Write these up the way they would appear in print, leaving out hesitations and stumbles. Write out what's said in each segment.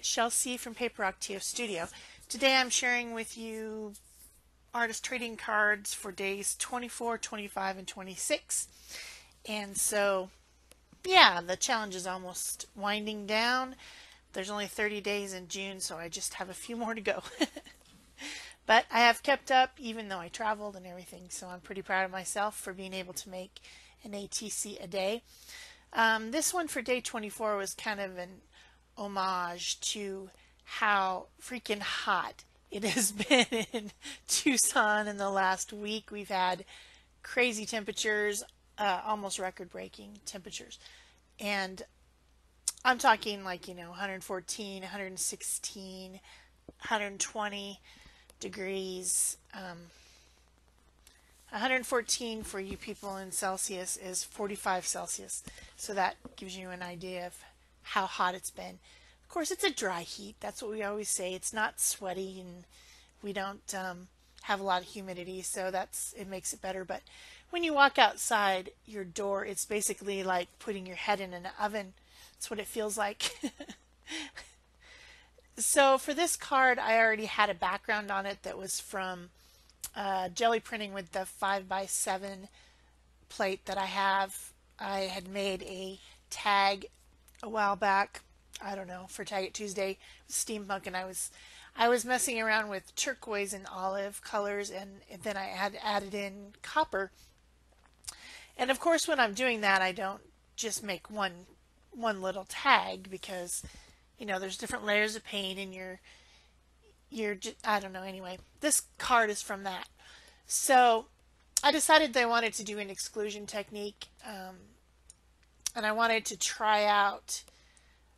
it's Shel from Paper Octio Studio. Today I'm sharing with you artist trading cards for days 24, 25, and 26. And so, yeah, the challenge is almost winding down. There's only 30 days in June, so I just have a few more to go. But I have kept up even though I traveled and everything, so I'm pretty proud of myself for being able to make an ATC a day. This one for day 24 was kind of an homage to how freaking hot it has been in Tucson in the last week. We've had crazy temperatures, almost record-breaking temperatures. And I'm talking like, 114, 116, 120 degrees. 114 for you people in Celsius is 45 Celsius. So that gives you an idea of how hot it's been. Of course, it's a dry heat. That's what we always say. It's not sweaty, and we don't have a lot of humidity, so it makes it better. But when you walk outside your door, it's basically like putting your head in an oven. That's what it feels like. So for this card, I already had a background on it that was from jelly printing with the 5x7 plate that I have. I had made a tag a while back, I don't know, for Tag It Tuesday with Steampunk, and I was messing around with turquoise and olive colors, and then I had added in copper. And of course, when I'm doing that, I don't just make one little tag, because there's different layers of paint, and I don't know. Anyway, this card is from that. So I decided that I wanted to do an exclusion technique, and I wanted to try out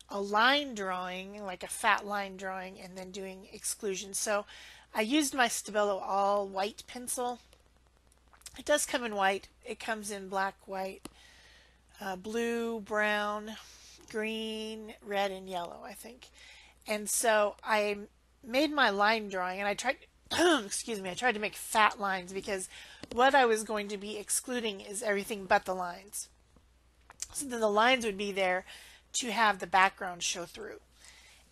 a line drawing, like a fat line drawing, and then doing exclusion. So I used my Stabilo all white pencil. It does come in white. It comes in black, white, blue, brown, green, red, and yellow, I think. And so I made my line drawing, and I tried excuse me, I tried to make fat lines, because what I was going to be excluding is everything but the lines. So then the lines would be there to have the background show through.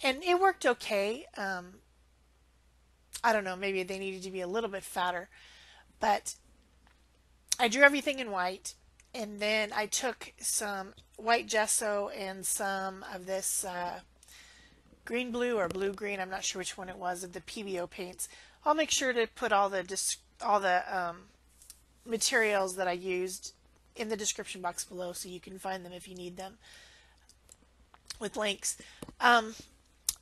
And it worked okay. I don't know, maybe they needed to be a little bit fatter. But I drew everything in white, and then I took some white gesso and some of this green blue or blue green, I'm not sure which one it was, of the PBO paints. I'll make sure to put all the materials that I used in the description box below, so you can find them if you need them, with links.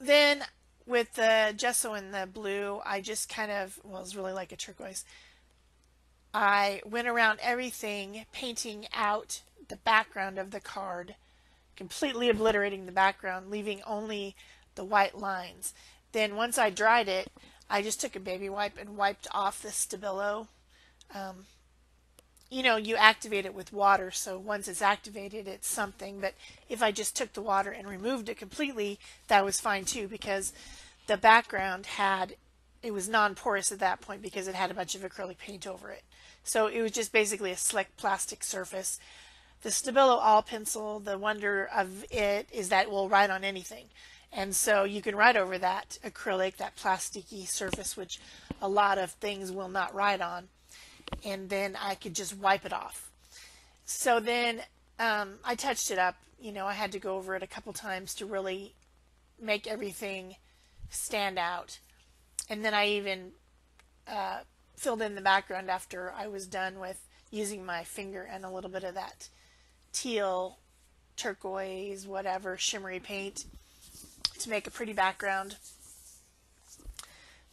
Then with the gesso and the blue, I just kind of, well, it's really like a turquoise. I went around everything, painting out the background of the card, completely obliterating the background, leaving only the white lines. Then once I dried it, I just took a baby wipe and wiped off the Stabilo. You activate it with water, so once it's activated, it's something. But if I just took the water and removed it completely, that was fine too, because the background it was non-porous at that point, because it had a bunch of acrylic paint over it. So it was just basically a slick plastic surface. The Stabilo all pencil, the wonder of it is that it will write on anything. And so you can write over that acrylic, that plasticky surface, which a lot of things will not write on. And then I could just wipe it off. So then I touched it up. I had to go over it a couple times to really make everything stand out. And then I even filled in the background after I was done with using my finger and a little bit of that teal, turquoise, whatever, shimmery paint to make a pretty background.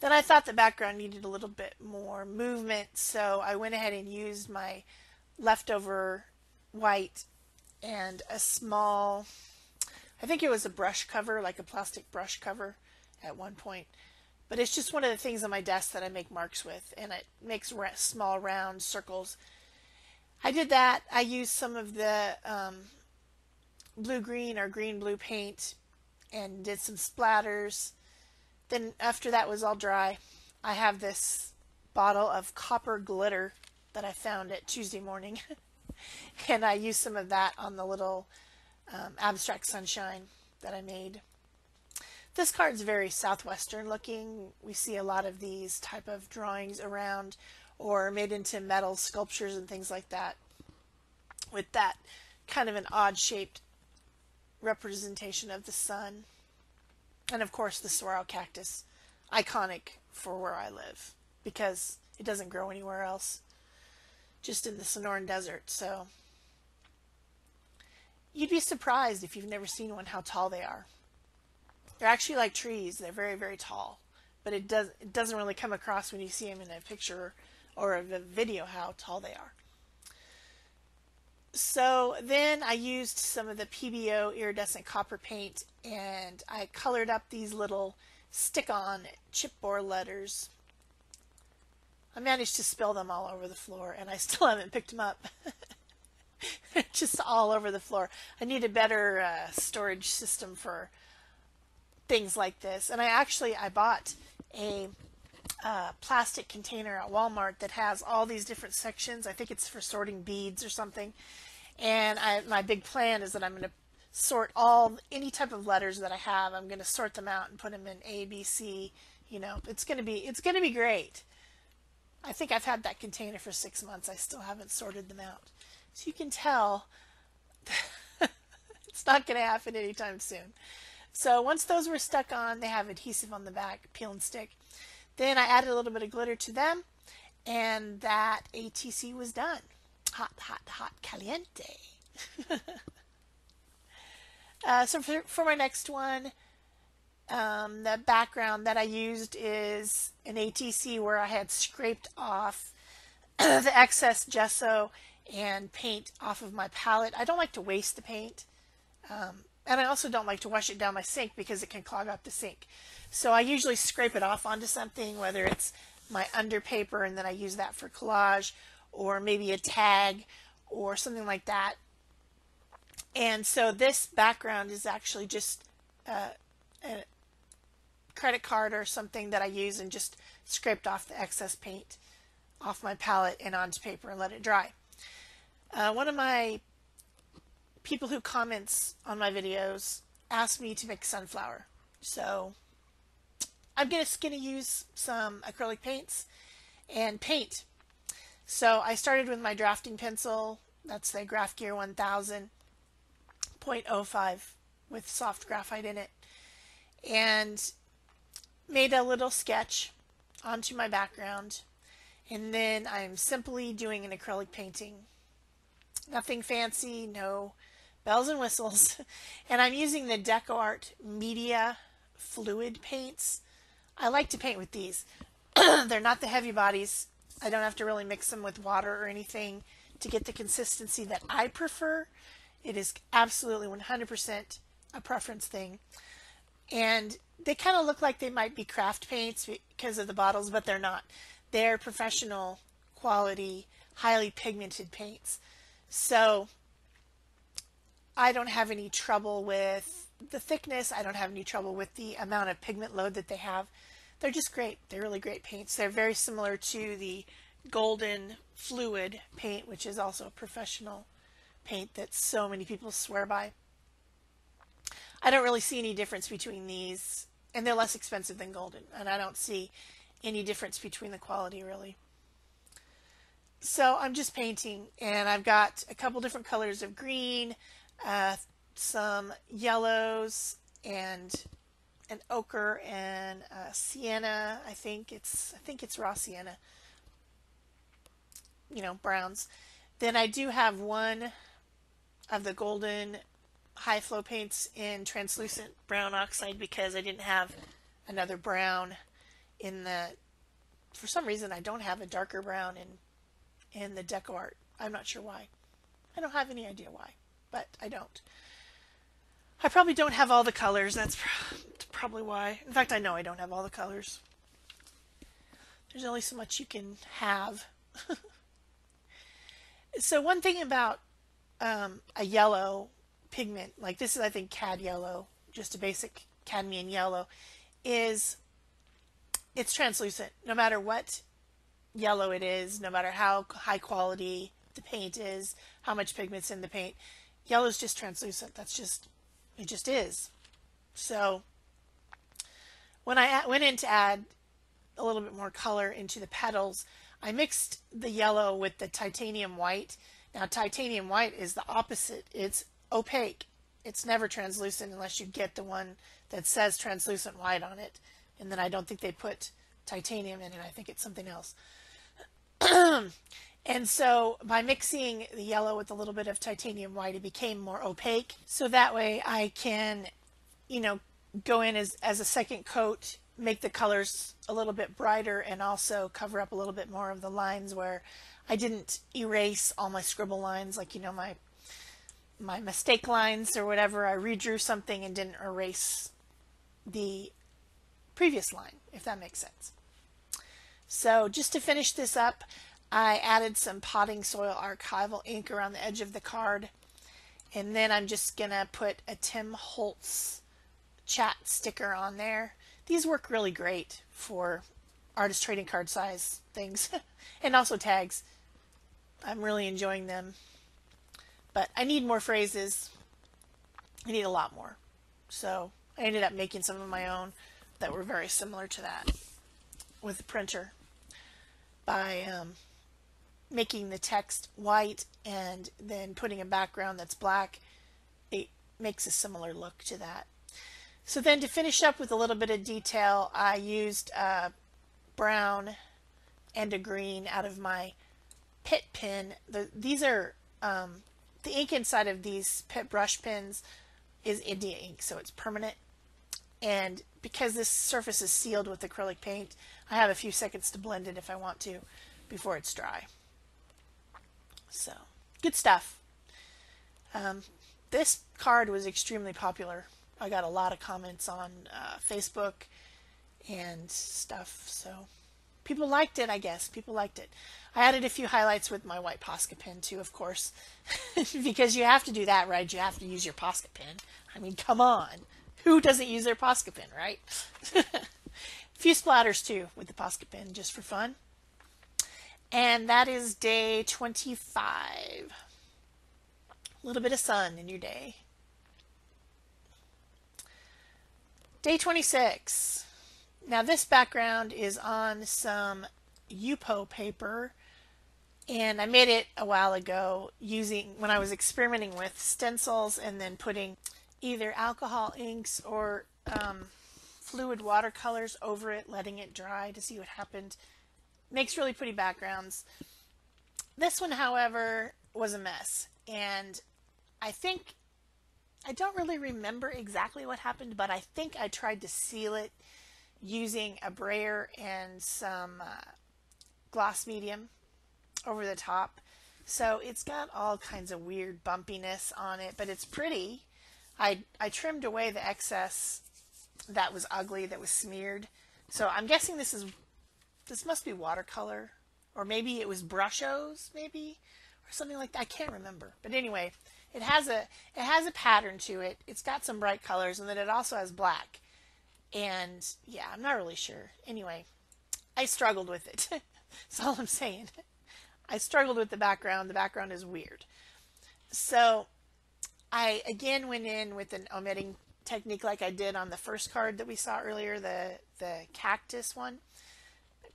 Then I thought the background needed a little bit more movement, so I went ahead and used my leftover white and a small, I think it was a brush cover, like a plastic brush cover at one point. But it's just one of the things on my desk that I make marks with, and it makes small round circles. I did that. I used some of the blue-green or green-blue paint and did some splatters. Then after that was all dry, I have this bottle of copper glitter that I found at Tuesday morning. And I used some of that on the little abstract sunshine that I made. This card's very southwestern looking. We see a lot of these type of drawings around, or made into metal sculptures and things like that, with that kind of an odd shaped representation of the sun. And of course the saguaro cactus, iconic for where I live because it doesn't grow anywhere else, just in the Sonoran Desert. So you'd be surprised if you've never seen one how tall they are. They're actually like trees. They're very, very tall, but it doesn't really come across when you see them in a picture or a video how tall they are. So then I used some of the PBO iridescent copper paint, and I colored up these little stick-on chipboard letters. I managed to spill them all over the floor, and I still haven't picked them up. Just all over the floor. I need a better storage system for things like this. And I bought a plastic container at Walmart that has all these different sections. I think it's for sorting beads or something. And my big plan is that I'm going to sort any type of letters that I have. I'm going to sort them out and put them in A, B, C. You know, it's going to be great. I think I've had that container for 6 months. I still haven't sorted them out. So you can tell it's not going to happen anytime soon. So once those were stuck on, they have adhesive on the back, peel and stick. Then I added a little bit of glitter to them, and that ATC was done. Hot, hot, hot, caliente. So for my next one, the background that I used is an ATC where I had scraped off the excess gesso and paint off of my palette. I don't like to waste the paint. And I also don't like to wash it down my sink because it can clog up the sink. So I usually scrape it off onto something, whether it's my under paper and then I use that for collage, or maybe a tag or something like that. And so this background is actually just a credit card or something that I use and just scraped off the excess paint off my palette and onto paper and let it dry. One of my people who comments on my videos asked me to make sunflower. So I'm just going to use some acrylic paints and paint. So I started with my drafting pencil. That's the Graph Gear 1000 0.05 with soft graphite in it. And made a little sketch onto my background. And then I'm simply doing an acrylic painting. Nothing fancy, no bells and whistles. And I'm using the Decoart Media Fluid paints. I like to paint with these. They're not the heavy bodies. I don't have to really mix them with water or anything to get the consistency that I prefer. It is absolutely 100% a preference thing. And they kind of look like they might be craft paints because of the bottles, but they're not. They're professional quality, highly pigmented paints. So I don't have any trouble with the thickness. I don't have any trouble with the amount of pigment load that they have. They're just great. They're really great paints. They're very similar to the Golden Fluid paint, which is also a professional paint that so many people swear by. I don't really see any difference between these, and they're less expensive than Golden, and I don't see any difference between the quality really. So I'm just painting, and I've got a couple different colors of green, some yellows, and an ochre and sienna. I think it's raw sienna. You know, browns. Then I do have one of the Golden high flow paints in translucent brown oxide because I didn't have another brown in the. For some reason, I don't have a darker brown in the Decoart. I'm not sure why. I don't have any idea why, but I don't. I probably don't have all the colors. That's probably why. In fact, I know I don't have all the colors. There's only so much you can have. So one thing about a yellow pigment, like this is, I think, cad yellow, just a basic cadmium yellow, is it's translucent. No matter what yellow it is, no matter how high quality the paint is, how much pigment's in the paint, yellow is just translucent. That's just, it just is. So when I went in to add a little bit more color into the petals, I mixed the yellow with the titanium white. Now, titanium white is the opposite. It's opaque. It's never translucent unless you get the one that says translucent white on it. And then I don't think they put titanium in it. I think it's something else. And so by mixing the yellow with a little bit of titanium white, it became more opaque. So that way I can, go in as a second coat, make the colors a little bit brighter, and also cover up a little bit more of the lines where I didn't erase all my scribble lines, like, my mistake lines or whatever. I redrew something and didn't erase the previous line, if that makes sense. So just to finish this up, I added some potting soil archival ink around the edge of the card, and then I'm just gonna put a Tim Holtz chat sticker on there. These work really great for artist trading card size things and also tags. I'm really enjoying them, but I need more phrases. I need a lot more, so I ended up making some of my own that were very similar to that with the printer by making the text white and then putting a background that's black. It makes a similar look to that. So then to finish up with a little bit of detail, I used a brown and a green out of my Pitt pen. These are the ink inside of these Pitt brush pens is India ink, so it's permanent. And because this surface is sealed with acrylic paint, I have a few seconds to blend it if I want to before it's dry. So, good stuff. This card was extremely popular. I got a lot of comments on Facebook and stuff, so people liked it, I guess. People liked it. I added a few highlights with my white Posca pen too, of course, because you have to do that, right? You have to use your Posca pen. I mean, come on. Who doesn't use their Posca pen, right? A few splatters too with the Posca pen just for fun. And that is day 25. A little bit of sun in your day. Day 26. Now this background is on some Yupo paper, and I made it a while ago when I was experimenting with stencils and then putting either alcohol inks or fluid watercolors over it, letting it dry to see what happened. Makes really pretty backgrounds. This one, however, was a mess, and I don't really remember exactly what happened, but I think I tried to seal it using a brayer and some gloss medium over the top. So it's got all kinds of weird bumpiness on it, but it's pretty. I trimmed away the excess that was ugly, that was smeared. So I'm guessing this must be watercolor, or maybe it was Brushos, maybe, or something like that. I can't remember. But anyway, it has a pattern to it. It's got some bright colors, and then it also has black. And yeah, I'm not really sure. Anyway, I struggled with it. That's all I'm saying. I struggled with the background. The background is weird. So I again went in with an omitting technique like I did on the first card that we saw earlier, the cactus one.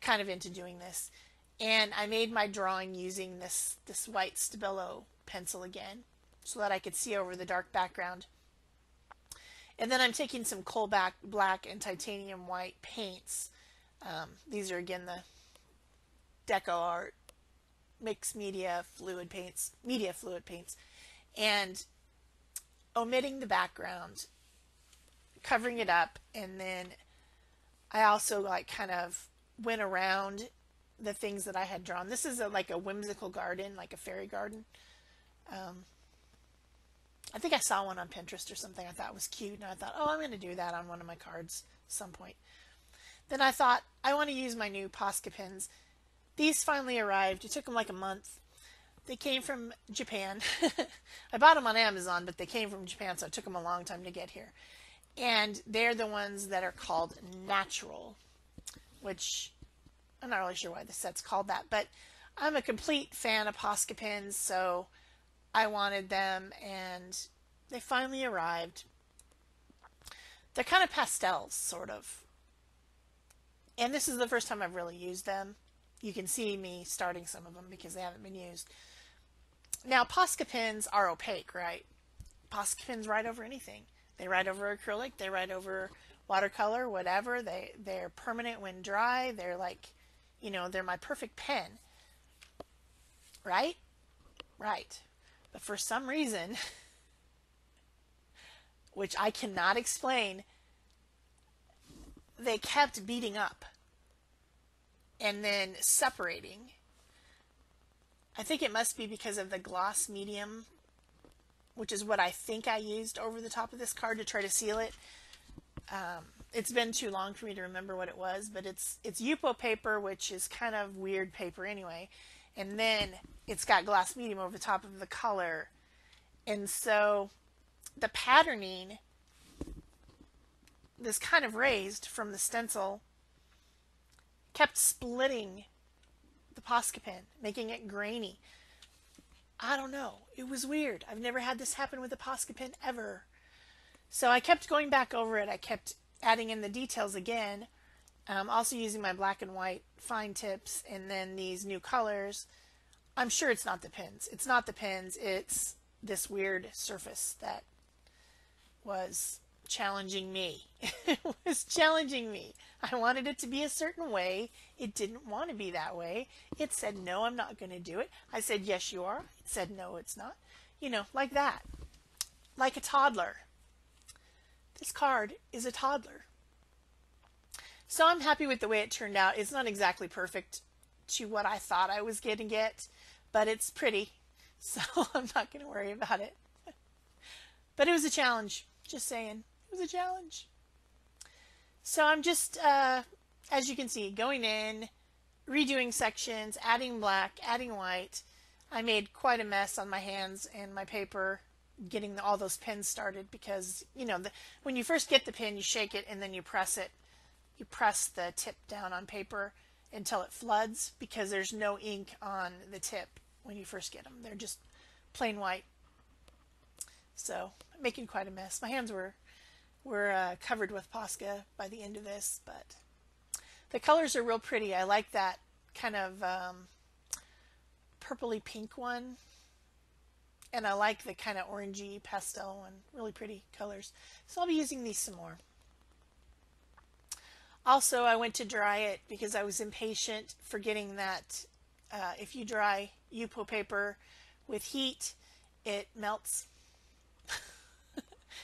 Kind of into doing this. And I made my drawing using this white Stabilo pencil again, so that I could see over the dark background. And then I'm taking some coal black and titanium white paints. These are again the Decoart Media Fluid paints, and omitting the background, covering it up, and then I also kind of went around the things that I had drawn. This is like a whimsical garden, like a fairy garden. I think I saw one on Pinterest or something I thought was cute, and I thought, oh, I'm going to do that on one of my cards at some point. Then I thought, I want to use my new Posca pens. These finally arrived. It took them like a month. They came from Japan. I bought them on Amazon, but they came from Japan, so it took them a long time to get here. And they're the ones that are called Natural, which I'm not really sure why the set's called that, but I'm a complete fan of Posca pens, so I wanted them, and they finally arrived. They're kind of pastels, sort of. And this is the first time I've really used them. You can see me starting some of them because they haven't been used. Now, Posca pens are opaque, right? Posca pens write over anything. They write over acrylic, they write over watercolor, whatever. They're permanent when dry. They're like, you know, they're my perfect pen. Right? Right. But for some reason, which I cannot explain, they kept beating up and then separating. I think it must be because of the gloss medium, which is what I think I used over the top of this card to try to seal it. It's been too long for me to remember what it was, but it's Yupo paper, which is kind of weird paper anyway. And then it's got gloss medium over the top of the color. And so the patterning, this kind of raised from the stencil, kept splitting the Posca pen, making it grainy. I don't know. It was weird. I've never had this happen with a Posca pen ever. So I kept going back over it. I kept adding in the details again. Also using my black and white fine tips and then these new colors. I'm sure it's not the pens. It's not the pens. It's this weird surface that was challenging me. It was challenging me. I wanted it to be a certain way. It didn't want to be that way. It said, no, I'm not going to do it. I said, yes, you are. It said, no, it's not. You know, like that. Like a toddler. This card is a toddler. So I'm happy with the way it turned out. It's not exactly perfect to what I thought I was going to get, but it's pretty. So I'm not going to worry about it. But it was a challenge. Just saying. It was a challenge. So I'm just, as you can see, going in, redoing sections, adding black, adding white. I made quite a mess on my hands and my paper getting all those pins started because, you know, when you first get the pin, you shake it and then you press it. You press the tip down on paper until it floods because there's no ink on the tip when you first get them. They're just plain white. So I'm making quite a mess. My hands were covered with Posca by the end of this, but the colors are real pretty. I like that kind of purpley pink one, and I like the kind of orangey pastel one. Really pretty colors. So I'll be using these some more. Also, I went to dry it because I was impatient, forgetting that if you dry Yupo paper with heat, it melts.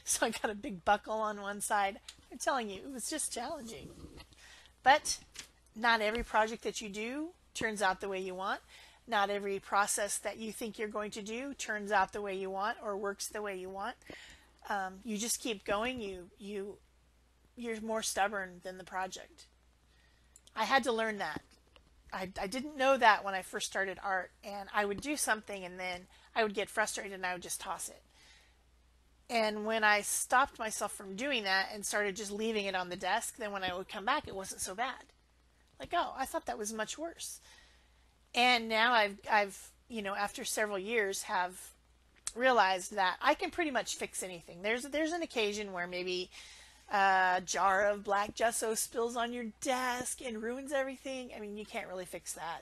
So I got a big buckle on one side. I'm telling you, it was just challenging. But not every project that you do turns out the way you want. Not every process that you think you're going to do turns out the way you want or works the way you want. You just keep going. You're more stubborn than the project. I had to learn that. I didn't know that when I first started art, and I would do something and then I would get frustrated and I would just toss it. And when I stopped myself from doing that and started just leaving it on the desk, then when I would come back, it wasn't so bad. Like, oh, I thought that was much worse. And now I've you know, after several years, have realized that I can pretty much fix anything. There's an occasion where maybe a jar of black gesso spills on your desk and ruins everything. I mean, you can't really fix that.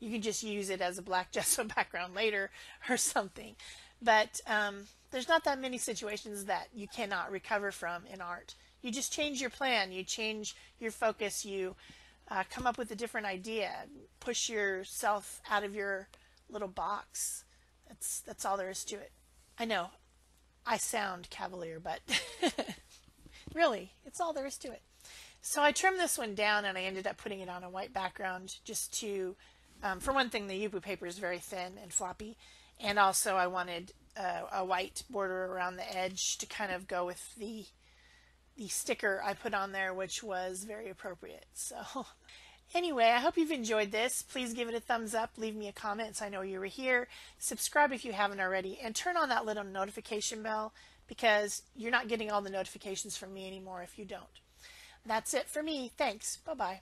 You can just use it as a black gesso background later or something. But there's not that many situations that you cannot recover from in art. You just change your plan, you change your focus, you come up with a different idea, push yourself out of your little box. That's all there is to it. I know, I sound cavalier, but really, it's all there is to it. So I trimmed this one down and I ended up putting it on a white background just to, for one thing, the Yupo paper is very thin and floppy, and also I wanted a white border around the edge to kind of go with the sticker I put on there, which was very appropriate. So anyway, I hope you've enjoyed this. Please give it a thumbs up, leave me a comment so I know you were here, subscribe if you haven't already, and turn on that little notification bell because you're not getting all the notifications from me anymore if you don't. That's it for me. Thanks. Bye-bye.